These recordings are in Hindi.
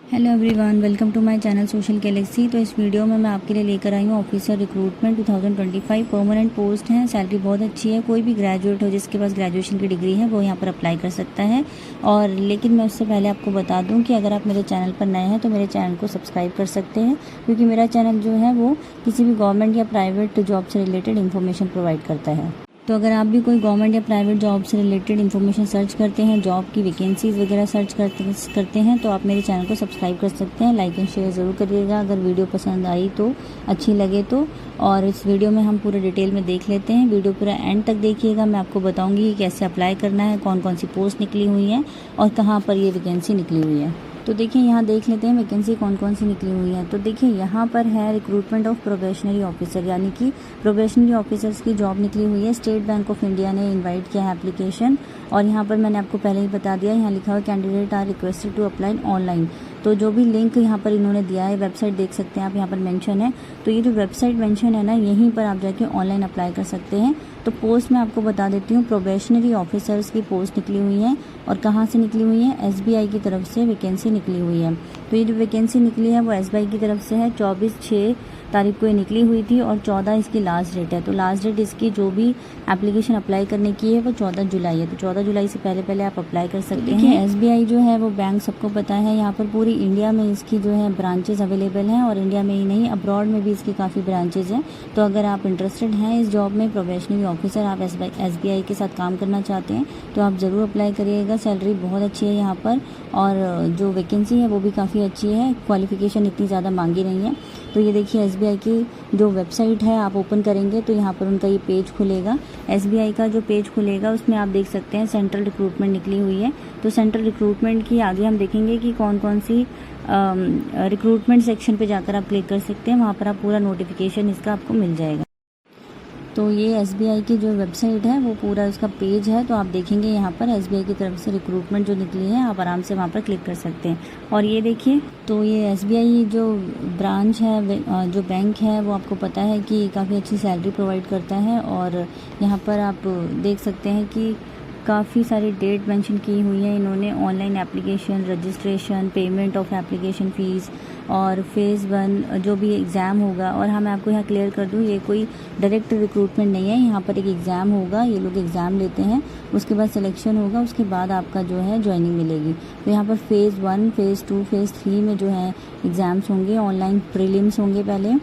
Hello everyone, welcome to my channel social galaxy. तो इस वीडियो में मैं आपके लिए लेकर आई हूँ ऑफिसर रिक्रूटमेंट 2025 परमानेंट पोस्ट है। सैलरी बहुत अच्छी है। कोई भी ग्रेजुएट हो जिसके पास ग्रेजुएशन की डिग्री है वो यहाँ पर अप्लाई कर सकता है। और लेकिन मैं उससे पहले आपको बता दूँ कि अगर आप मेरे चैनल पर नए हैं तो मेरे चैनल को सब्सक्राइब कर सकते हैं, क्योंकि मेरा चैनल जो है वो किसी भी गवर्नमेंट या प्राइवेट जॉब से रिलेटेड इन्फॉर्मेशन प्रोवाइड करता है। तो अगर आप भी कोई गवर्नमेंट या प्राइवेट जॉब से रिलेटेड इन्फॉर्मेशन सर्च करते हैं, जॉब की वैकेंसीज वगैरह सर्च करते हैं तो आप मेरे चैनल को सब्सक्राइब कर सकते हैं। लाइक एंड शेयर ज़रूर करिएगा अगर वीडियो पसंद आई तो, अच्छी लगे तो। और इस वीडियो में हम पूरे डिटेल में देख लेते हैं। वीडियो पूरा एंड तक देखिएगा। मैं आपको बताऊँगी कि कैसे अप्लाई करना है, कौन कौन सी पोस्ट निकली हुई हैं और कहाँ पर ये वैकेंसी निकली हुई है। तो देखिए यहाँ देख लेते हैं वैकेंसी कौन कौन सी निकली हुई है। तो देखिए यहाँ पर है रिक्रूटमेंट ऑफ प्रोबेशनरी ऑफिसर, यानी कि प्रोबेशनरी ऑफिसर्स की जॉब निकली हुई है। स्टेट बैंक ऑफ इंडिया ने इनवाइट किया है एप्लीकेशन। और यहाँ पर मैंने आपको पहले ही बता दिया, यहाँ लिखा हुआ candidate are requested to apply online. तो जो भी लिंक यहाँ पर इन्होंने दिया है, वेबसाइट देख सकते हैं आप, यहाँ पर मेंशन है। तो ये जो वेबसाइट मेंशन है ना, यहीं पर आप जाके ऑनलाइन अप्लाई कर सकते हैं। तो पोस्ट मैं आपको बता देती हूँ। प्रोबेशनरी ऑफिसर्स की पोस्ट निकली हुई है और कहाँ से निकली हुई है, SBI की तरफ से वैकेंसी निकली हुई है। तो ये जो वैकेंसी निकली है वो SBI की तरफ से है। 24/6 तारीख को ये निकली हुई थी और 14 इसकी लास्ट डेट है। तो लास्ट डेट इसकी जो भी एप्लीकेशन अप्लाई करने की है वो 14 जुलाई है। तो 14 जुलाई से पहले पहले आप अप्लाई कर सकते हैं। देखिए SBI जो है वो बैंक सबको पता है, यहाँ पर पूरी इंडिया में इसकी जो है ब्रांचेज अवेलेबल हैं। और इंडिया में ही नहीं, अब्रॉड में भी इसकी काफ़ी ब्रांचेज हैं। तो अगर आप इंटरेस्टेड हैं इस जॉब में, प्रोबेशनरी ऑफिसर, आप SBI के साथ काम करना चाहते हैं तो आप ज़रूर अप्लाई करिएगा। सैलरी बहुत अच्छी है यहाँ पर और जो वैकेंसी है वो भी काफ़ी अच्छी है। क्वालिफिकेशन इतनी ज़्यादा मांगी नहीं है। तो ये देखिए SBI की जो वेबसाइट है, आप ओपन करेंगे तो यहाँ पर उनका ये पेज खुलेगा। SBI का जो पेज खुलेगा उसमें आप देख सकते हैं सेंट्रल रिक्रूटमेंट निकली हुई है। तो सेंट्रल रिक्रूटमेंट की आगे हम देखेंगे कि कौन कौन सी रिक्रूटमेंट सेक्शन पे जाकर आप क्लिक कर सकते हैं। वहाँ पर आप पूरा नोटिफिकेशन इसका आपको मिल जाएगा। तो ये SBI की जो वेबसाइट है वो पूरा उसका पेज है। तो आप देखेंगे यहाँ पर SBI की तरफ से रिक्रूटमेंट जो निकली है, आप आराम से वहाँ पर क्लिक कर सकते हैं। और ये देखिए, तो ये SBI जो ब्रांच है, जो बैंक है, वो आपको पता है कि काफ़ी अच्छी सैलरी प्रोवाइड करता है। और यहाँ पर आप देख सकते हैं कि काफ़ी सारी डेट मेंशन की हुई है इन्होंने। Online application, registration, payment of application fees और फेज़ 1 जो भी एग्ज़ाम होगा। और हाँ, मैं आपको यहाँ क्लियर कर दूँ, ये कोई डायरेक्ट रिक्रूटमेंट नहीं है। यहाँ पर एक एग्ज़ाम होगा, ये लोग एग्ज़ाम लेते हैं, उसके बाद सिलेक्शन होगा, उसके बाद आपका जो है ज्वाइनिंग मिलेगी। तो यहाँ पर फेज़ 1, फेज़ 2, फेज़ 3 में जो है एग्ज़ाम्स होंगे। ऑनलाइन प्रीलिम्स होंगे पहले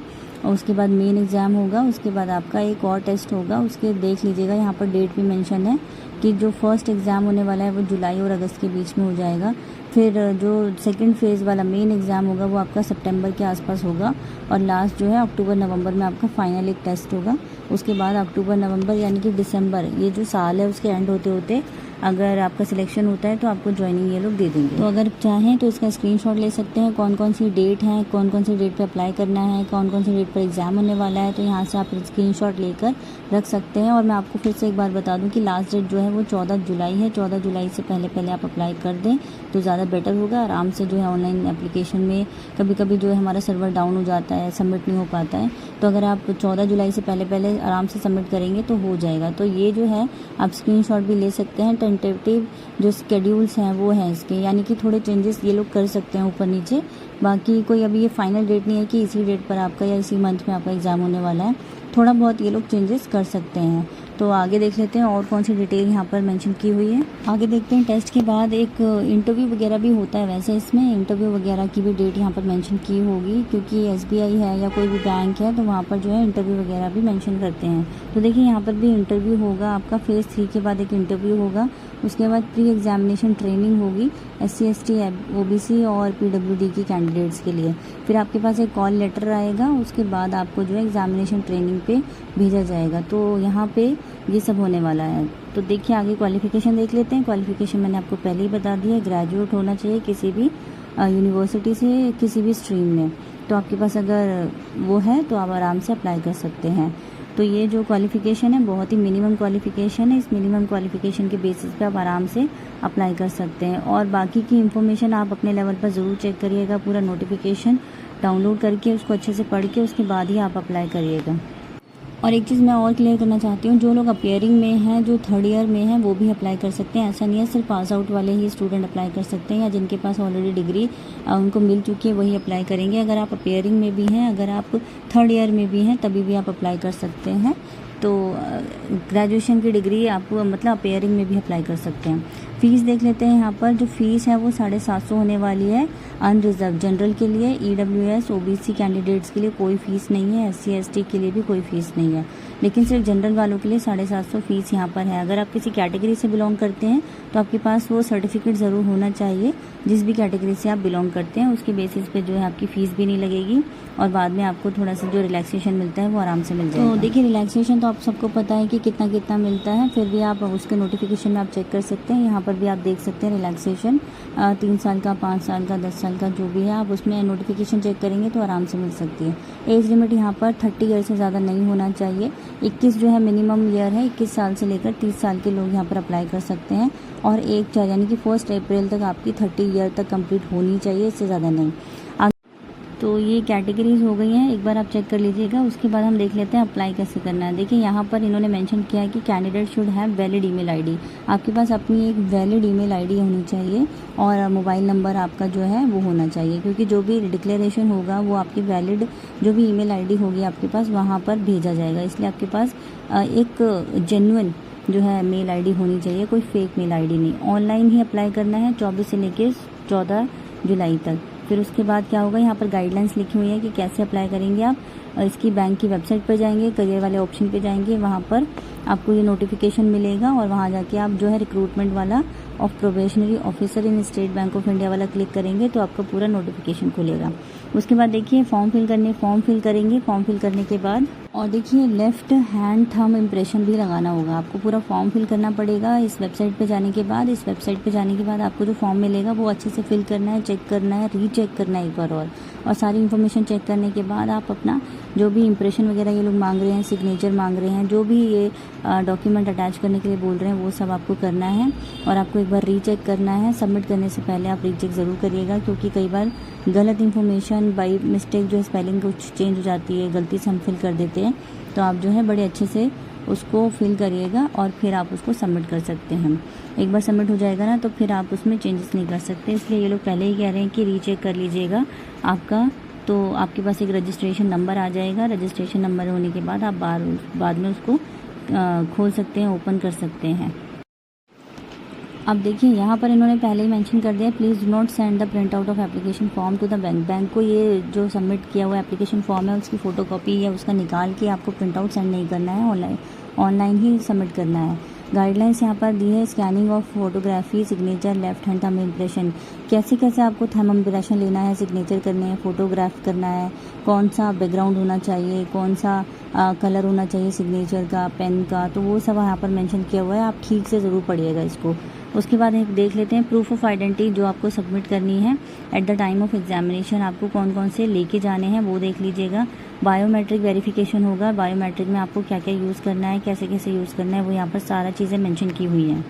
और उसके बाद मेन एग्ज़ाम होगा, उसके बाद आपका एक और टेस्ट होगा। उसके देख लीजिएगा यहाँ पर डेट भी मेंशन है कि जो फर्स्ट एग्ज़ाम होने वाला है वो जुलाई और अगस्त के बीच में हो जाएगा। फिर जो सेकंड फेज़ वाला मेन एग्ज़ाम होगा वो आपका सितंबर के आसपास होगा। और लास्ट जो है अक्टूबर नवंबर में आपका फाइनल एक टेस्ट होगा। उसके बाद अक्टूबर नवंबर यानी कि दिसंबर, ये जो साल है उसके एंड होते होते अगर आपका सिलेक्शन होता है तो आपको ज्वाइनिंग ये लोग दे देंगे। तो अगर चाहें तो इसका स्क्रीनशॉट ले सकते हैं, कौन कौन सी डेट है, कौन कौन सी डेट पे अप्लाई करना है, कौन कौन सी डेट पर एग्ज़ाम होने वाला है। तो यहाँ से आप स्क्रीनशॉट लेकर रख सकते हैं। और मैं आपको फिर से एक बार बता दूं कि लास्ट डेट जो है वो 14 जुलाई है। 14 जुलाई से पहले पहले आप अप्लाई कर दें तो ज़्यादा बेटर होगा। आराम से जो है ऑनलाइन एप्लीकेशन में कभी कभी जो है हमारा सर्वर डाउन हो जाता है, सबमिट नहीं हो पाता है। तो अगर आप 14 जुलाई से पहले पहले आराम से सबमिट करेंगे तो हो जाएगा। तो ये जो है आप स्क्रीनशॉट भी ले सकते हैं। टेंटेटिव जो स्केड्यूल्स हैं वो हैं इसके, यानी कि थोड़े चेंजेस ये लोग कर सकते हैं ऊपर नीचे। बाकी कोई अभी ये फाइनल डेट नहीं है कि इसी डेट पर आपका या इसी मंथ में आपका एग्ज़ाम होने वाला है। थोड़ा बहुत ये लोग चेंजेस कर सकते हैं। तो आगे देख लेते हैं और कौन सी डिटेल यहाँ पर मेंशन की हुई है। आगे देखते हैं, टेस्ट के बाद एक इंटरव्यू वगैरह भी होता है। वैसे इसमें इंटरव्यू वगैरह की भी डेट यहाँ पर मेंशन की होगी, क्योंकि SBI है या कोई भी बैंक है तो वहाँ पर जो है इंटरव्यू वगैरह भी मेंशन करते हैं। तो देखिए यहाँ पर भी इंटरव्यू होगा आपका। फेज़ 3 के बाद एक इंटरव्यू होगा। उसके बाद प्री एग्जामिनेशन ट्रेनिंग होगी SC ST OBC और PWD की कैंडिडेट्स के लिए। फिर आपके पास एक कॉल लेटर आएगा, उसके बाद आपको जो है एग्जामिनेशन ट्रेनिंग पे भेजा जाएगा। तो यहाँ पे ये सब होने वाला है। तो देखिए आगे क्वालिफ़िकेशन देख लेते हैं। क्वालिफ़िकेशन मैंने आपको पहले ही बता दिया है, ग्रेजुएट होना चाहिए किसी भी यूनिवर्सिटी से, किसी भी स्ट्रीम में। तो आपके पास अगर वो है तो आप आराम से अप्लाई कर सकते हैं। तो ये जो क्वालिफ़िकेशन है बहुत ही मिनिमम क्वालिफ़िकेशन है। इस मिनिमम क्वालिफ़िकेशन के बेसिस पे आप आराम से अप्लाई कर सकते हैं। और बाकी की इन्फॉर्मेशन आप अपने लेवल पर ज़रूर चेक करिएगा। पूरा नोटिफिकेशन डाउनलोड करके उसको अच्छे से पढ़ के उसके बाद ही आप अप्लाई करिएगा। और एक चीज़ मैं और क्लियर करना चाहती हूँ, जो लोग अपेयरिंग में हैं, जो थर्ड ईयर में हैं, वो भी अप्लाई कर सकते हैं। ऐसा नहीं है सिर्फ पास आउट वाले ही स्टूडेंट अप्लाई कर सकते हैं, या जिनके पास ऑलरेडी डिग्री उनको मिल चुकी है वही अप्लाई करेंगे। अगर आप अपेयरिंग में भी हैं, अगर आप थर्ड ईयर में भी हैं, तभी भी आप अप्लाई कर सकते हैं। तो ग्रेजुएशन की डिग्री आप मतलब अपेयरिंग में भी अप्लाई कर सकते हैं। फ़ीस देख लेते हैं। यहाँ पर जो फ़ीस है वो 750 होने वाली है अनरिजर्व जनरल के लिए। EWS OBC कैंडिडेट्स के लिए कोई फ़ीस नहीं है, SC ST के लिए भी कोई फ़ीस नहीं है, लेकिन सिर्फ जनरल वालों के लिए 750 फ़ीस यहाँ पर है। अगर आप किसी कैटेगरी से बिलोंग करते हैं तो आपके पास वो सर्टिफिकेट ज़रूर होना चाहिए। जिस भी कैटेगरी से आप बिलोंग करते हैं उसके बेसिस पे जो है आपकी फ़ीस भी नहीं लगेगी, और बाद में आपको थोड़ा सा जो रिलैक्सेशन मिलता है वो आराम से मिल जाएगा। तो देखिए, रिलैक्सेशन तो आप सबको पता है कि कितना कितना मिलता है, फिर भी आप उसके नोटिफिकेशन में आप चेक कर सकते हैं। यहाँ पर भी आप देख सकते हैं रिलैक्सेशन 3 साल का, 5 साल का, 10 साल का, जो भी है आप उसमें नोटिफिकेशन चेक करेंगे तो आराम से मिल सकती है। एज लिमिट यहाँ पर 30 ईयर से ज़्यादा नहीं होना चाहिए। 21 जो है मिनिमम ईयर है, 21 साल से लेकर 30 साल के लोग यहाँ पर अप्लाई कर सकते हैं। और 1 यानी कि 1 अप्रैल तक आपकी 30 ईयर तक कंप्लीट होनी चाहिए, इससे ज़्यादा नहीं। तो ये कैटेगरीज हो गई हैं, एक बार आप चेक कर लीजिएगा। उसके बाद हम देख लेते हैं अप्लाई कैसे करना है। देखिए, यहाँ पर इन्होंने मेंशन किया है कि candidate should have valid email ID. आपके पास अपनी एक वैलिड ईमेल आईडी होनी चाहिए, और मोबाइल नंबर आपका जो है वो होना चाहिए, क्योंकि जो भी डिक्लेरेशन होगा वो आपकी वैलिड जो भी ईमेल आईडी होगी आपके पास वहाँ पर भेजा जाएगा। इसलिए आपके पास एक जेन्युइन जो है मेल आईडी होनी चाहिए, कोई फेक मेल आईडी नहीं। ऑनलाइन ही अप्लाई करना है 24 से लेकर 14 जुलाई तक। फिर उसके बाद क्या होगा, यहाँ पर गाइडलाइंस लिखी हुई है कि कैसे अप्लाई करेंगे आप। इसकी बैंक की वेबसाइट पर जाएंगे, करियर वाले ऑप्शन पे जाएंगे, वहाँ पर आपको ये नोटिफिकेशन मिलेगा, और वहाँ जाके आप जो है रिक्रूटमेंट वाला of probationary officer in state bank of India वाला क्लिक करेंगे तो आपका पूरा नोटिफिकेशन खुलेगा। उसके बाद देखिए फॉर्म फिल करेंगे। फॉर्म फिल करने के बाद और देखिए लेफ्ट हैंड थंब इम्प्रेशन भी लगाना होगा। आपको पूरा फॉर्म फिल करना पड़ेगा इस वेबसाइट पे जाने के बाद। इस वेबसाइट पे जाने के बाद आपको जो फॉर्म मिलेगा वो अच्छे से फिल करना है, चेक करना है, रीचेक करना है एक बार और सारी इन्फॉर्मेशन चेक करने के बाद आप अपना जो भी इम्प्रेशन वगैरह ये लोग मांग रहे हैं, सिग्नेचर मांग रहे हैं, जो भी ये डॉक्यूमेंट अटैच करने के लिए बोल रहे हैं वो सब आपको करना है, और आपको एक बार रीचेक करना है। सबमिट करने से पहले आप रीचेक ज़रूर करिएगा, क्योंकि कई बार गलत इन्फॉर्मेशन बाई मिस्टेक जो है स्पेलिंग कुछ चेंज हो जाती है, गलती से हम फिल कर देते हैं। तो आप जो है बड़े अच्छे से उसको फिल करिएगा और फिर आप उसको सबमिट कर सकते हैं। एक बार सबमिट हो जाएगा ना तो फिर आप उसमें चेंजेस नहीं कर सकते, इसलिए ये लोग पहले ही कह रहे हैं कि रीचेक कर लीजिएगा आपका। तो आपके पास एक रजिस्ट्रेशन नंबर आ जाएगा। रजिस्ट्रेशन नंबर होने के बाद आप बाद में उसको खोल सकते हैं, ओपन कर सकते हैं। अब देखिए यहाँ पर इन्होंने पहले ही मेंशन कर दिया, please do not send the print out of application form to the bank को ये जो सबमिट किया हुआ एप्लीकेशन फॉर्म है उसकी फ़ोटोकॉपी या उसका निकाल के आपको प्रिंट आउट सेंड नहीं करना है, ऑनलाइन ही सबमिट करना है। गाइडलाइंस यहाँ पर दी है, scanning of photography, signature, left hand thumb impression. कैसे आपको थंब इम्प्रेशन लेना है, सिग्नेचर करने हैं, फोटोग्राफ करना है, कौन सा बैकग्राउंड होना चाहिए, कौन सा कलर होना चाहिए सिग्नेचर का, पेन का, तो वो सब यहाँ पर मेंशन किया हुआ है। आप ठीक से ज़रूर पढ़िएगा इसको। उसके बाद देख लेते हैं प्रूफ ऑफ आइडेंटिटी जो आपको सबमिट करनी है at the time of examination. आपको कौन कौन से लेके जाने हैं वो देख लीजिएगा। बायोमेट्रिक वेरिफिकेशन होगा, बायोमेट्रिक में आपको क्या क्या यूज़ करना है, कैसे कैसे यूज़ करना है, वो यहाँ पर सारा चीज़ें मेंशन की हुई हैं।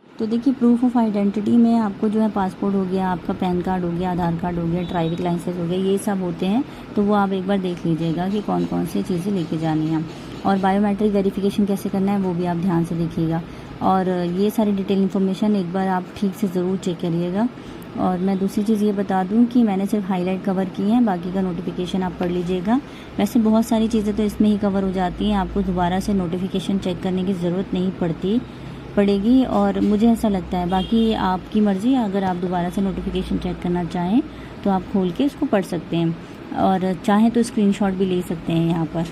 तो देखिए प्रूफ ऑफ आइडेंटिटी में आपको जो है पासपोर्ट हो गया, आपका पैन कार्ड हो गया, आधार कार्ड हो गया, ड्राइविंग लाइसेंस हो गया, ये सब होते हैं। तो वो आप एक बार देख लीजिएगा कि कौन कौन सी चीज़ें लेके जानी है, और बायोमेट्रिक वेरिफिकेशन कैसे करना है वो भी आप ध्यान से देखिएगा। और ये सारी डिटेल इन्फॉर्मेशन एक बार आप ठीक से ज़रूर चेक करिएगा। और मैं दूसरी चीज़ ये बता दूं कि मैंने सिर्फ हाईलाइट कवर की हैं, बाकी का नोटिफिकेशन आप पढ़ लीजिएगा। वैसे बहुत सारी चीज़ें तो इसमें ही कवर हो जाती हैं, आपको दोबारा से नोटिफिकेशन चेक करने की ज़रूरत नहीं पड़ेगी, और मुझे ऐसा लगता है। बाकी आपकी मर्ज़ी, अगर आप दोबारा से नोटिफिकेशन चेक करना चाहें तो आप खोल के इसको पढ़ सकते हैं, और चाहें तो स्क्रीनशॉट भी ले सकते हैं यहाँ पर।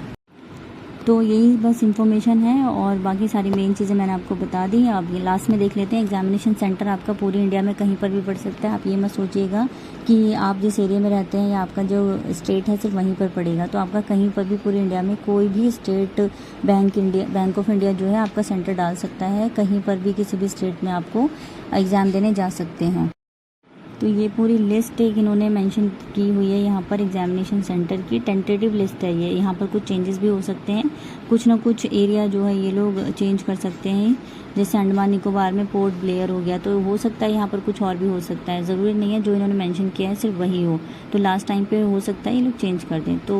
तो यही बस इन्फॉर्मेशन है, और बाकी सारी मेन चीज़ें मैंने आपको बता दी। अब ये लास्ट में देख लेते हैं। एग्जामिनेशन सेंटर आपका पूरी इंडिया में कहीं पर भी पड़ सकता है। आप ये मत सोचिएगा कि आप जिस एरिया में रहते हैं या आपका जो स्टेट है सिर्फ वहीं पर पड़ेगा, तो आपका कहीं पर भी पूरी इंडिया में कोई भी स्टेट बैंक ऑफ इंडिया जो है आपका सेंटर डाल सकता है। कहीं पर भी किसी भी स्टेट में आपको एग्ज़ाम देने जा सकते हैं। तो ये पूरी लिस्ट एक इन्होंने मेंशन की हुई है यहाँ पर एग्जामिनेशन सेंटर की, टेंटेटिव लिस्ट है ये। यहाँ पर कुछ चेंजेस भी हो सकते हैं, कुछ ना कुछ एरिया जो है ये लोग चेंज कर सकते हैं। जैसे अंडमान निकोबार में पोर्ट ब्लेयर हो गया, तो हो सकता है यहाँ पर कुछ और भी हो सकता है, ज़रूरी नहीं है जो इन्होंने मेंशन किया है सिर्फ वही हो। तो लास्ट टाइम पे हो सकता है ये लोग चेंज कर दें। तो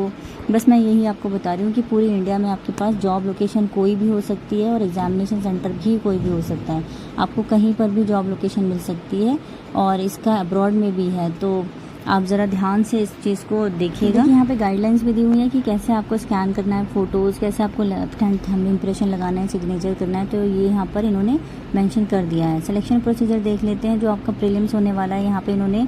बस मैं यही आपको बता रही हूँ कि पूरी इंडिया में आपके पास जॉब लोकेशन कोई भी हो सकती है और एग्जामिनेशन सेंटर भी कोई भी हो सकता है। आपको कहीं पर भी जॉब लोकेशन मिल सकती है और इसका अब्रॉड में भी है। तो आप ज़रा ध्यान से इस चीज़ को देखिएगा। यहाँ पे गाइडलाइंस भी दी हुई है कि कैसे आपको स्कैन करना है फ़ोटोज़, कैसे आपको लेफ्ट हैंड थंब इम्प्रेशन लगाना है, सिग्नेचर करना है। तो ये यहाँ पर इन्होंने मेंशन कर दिया है। सिलेक्शन प्रोसीजर देख लेते हैं। जो आपका प्रीलिम्स होने वाला है, यहाँ पे इन्होंने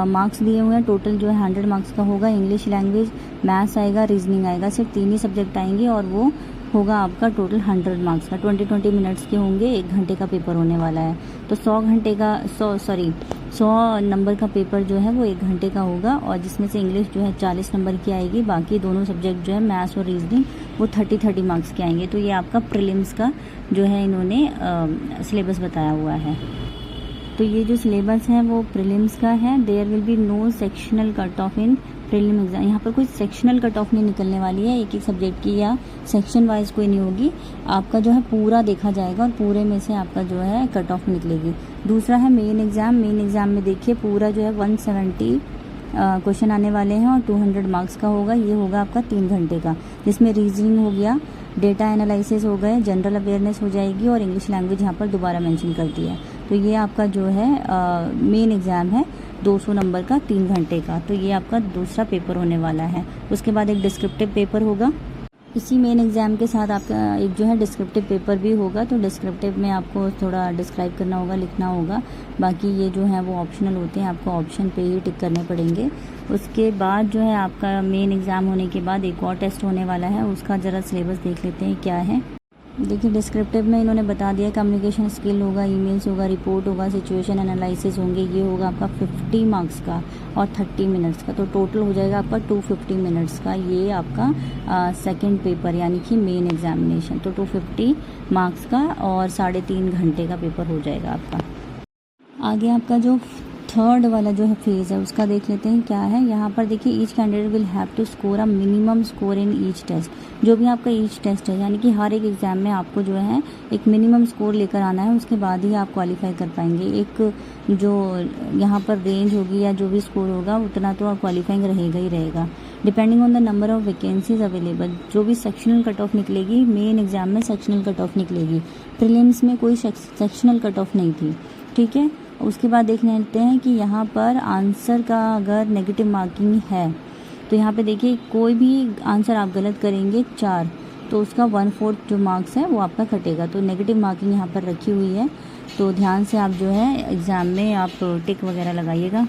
मार्क्स दिए हुए हैं। टोटल जो है 100 मार्क्स का होगा। इंग्लिश लैंग्वेज, मैथ्स आएगा, रीजनिंग आएगा, सिर्फ 3 ही सब्जेक्ट आएंगे और वो होगा आपका टोटल 100 मार्क्स का। 20 मिनट्स के होंगे, 1 घंटे का पेपर होने वाला है। तो 100 नंबर का पेपर जो है वो 1 घंटे का होगा और जिसमें से इंग्लिश जो है 40 नंबर की आएगी। बाकी दोनों सब्जेक्ट जो है मैथ्स और रीजनिंग वो 30 मार्क्स के आएंगे। तो ये आपका प्रीलिम्स का जो है इन्होंने सिलेबस बताया हुआ है। तो ये जो सिलेबस है वो प्रीलिम्स का है। There will be no sectional cut off in prelim exam. यहाँ पर कोई सेक्शनल कट ऑफ नहीं निकलने वाली है, एक एक सब्जेक्ट की या सेक्शन वाइज कोई नहीं होगी। आपका जो है पूरा देखा जाएगा और पूरे में से आपका जो है कट ऑफ निकलेगी। दूसरा है मेन एग्जाम। मेन एग्जाम में देखिए पूरा जो है 170 क्वेश्चन आने वाले हैं और 200 मार्क्स का होगा। ये होगा आपका 3 घंटे का, जिसमें रीजनिंग हो गया, डेटा एनालिसिस हो गए, जनरल अवेयरनेस हो जाएगी और इंग्लिश लैंग्वेज यहाँ पर दोबारा मेंशन कर दिया है। तो ये आपका जो है मेन एग्ज़ाम है 200 नंबर का 3 घंटे का। तो ये आपका दूसरा पेपर होने वाला है। उसके बाद एक डिस्क्रिप्टिव पेपर होगा। इसी मेन एग्ज़ाम के साथ आपका एक जो है डिस्क्रिप्टिव पेपर भी होगा। तो डिस्क्रिप्टिव में आपको थोड़ा डिस्क्राइब करना होगा, लिखना होगा। बाकी ये जो है वो ऑप्शनल होते हैं, आपको ऑप्शन पे ही टिक करने पड़ेंगे। उसके बाद जो है आपका मेन एग्ज़ाम होने के बाद एक और टेस्ट होने वाला है, उसका ज़रा सिलेबस देख लेते हैं क्या है। देखिए डिस्क्रिप्टिव में इन्होंने बता दिया कम्युनिकेशन स्किल होगा, ईमेल्स होगा, रिपोर्ट होगा, सिचुएशन एनालिसिस होंगे। ये होगा आपका 50 मार्क्स का और 30 मिनट्स का। तो टोटल हो जाएगा आपका 250 मिनट्स का। ये आपका सेकंड पेपर यानी कि मेन एग्जामिनेशन। तो 250 मार्क्स का और 3.5 घंटे का पेपर हो जाएगा आपका। आगे आपका जो थर्ड वाला जो है फेज़ है उसका देख लेते हैं क्या है। यहाँ पर देखिए each candidate will have to score a minimum score in each test. जो भी आपका ईच टेस्ट है यानी कि हर एक एग्ज़ाम में आपको जो है एक मिनिमम स्कोर लेकर आना है, उसके बाद ही आप क्वालिफाई कर पाएंगे। एक जो यहाँ पर रेंज होगी या जो भी स्कोर होगा उतना तो क्वालिफाइंग रहेगा ही रहेगा, depending on the number of vacancies available. जो भी सेक्शनल कट ऑफ निकलेगी, मेन एग्जाम में सेक्शनल कट ऑफ निकलेगी, प्रीलिम्स में कोई सेक्शनल कट ऑफ नहीं थी, ठीक है। उसके बाद देख लेते हैं कि यहाँ पर आंसर का अगर नेगेटिव मार्किंग है तो यहाँ पे देखिए कोई भी आंसर आप गलत करेंगे 4 तो उसका 1/4 जो मार्क्स है वो आपका कटेगा। तो नेगेटिव मार्किंग यहाँ पर रखी हुई है, तो ध्यान से आप जो है एग्ज़ाम में आप टिक वगैरह लगाइएगा।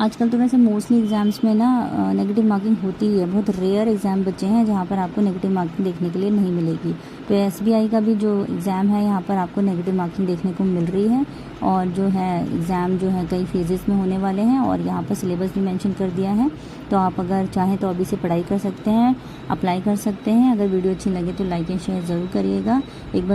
आजकल तो वैसे मोस्टली एग्ज़ाम्स में ना नेगेटिव मार्किंग होती ही है। बहुत रेयर एग्ज़ाम बचे हैं जहाँ पर आपको नेगेटिव मार्किंग देखने के लिए नहीं मिलेगी। तो SBI का भी जो एग्ज़ाम है यहाँ पर आपको नेगेटिव मार्किंग देखने को मिल रही है। और जो है एग्ज़ाम जो है कई फेजेस में होने वाले हैं और यहाँ पर सिलेबस भी मेंशन कर दिया है। तो आप अगर चाहें तो अभी से पढ़ाई कर सकते हैं, अप्लाई कर सकते हैं। अगर वीडियो अच्छी लगे तो लाइक एंड शेयर ज़रूर करिएगा। एक बार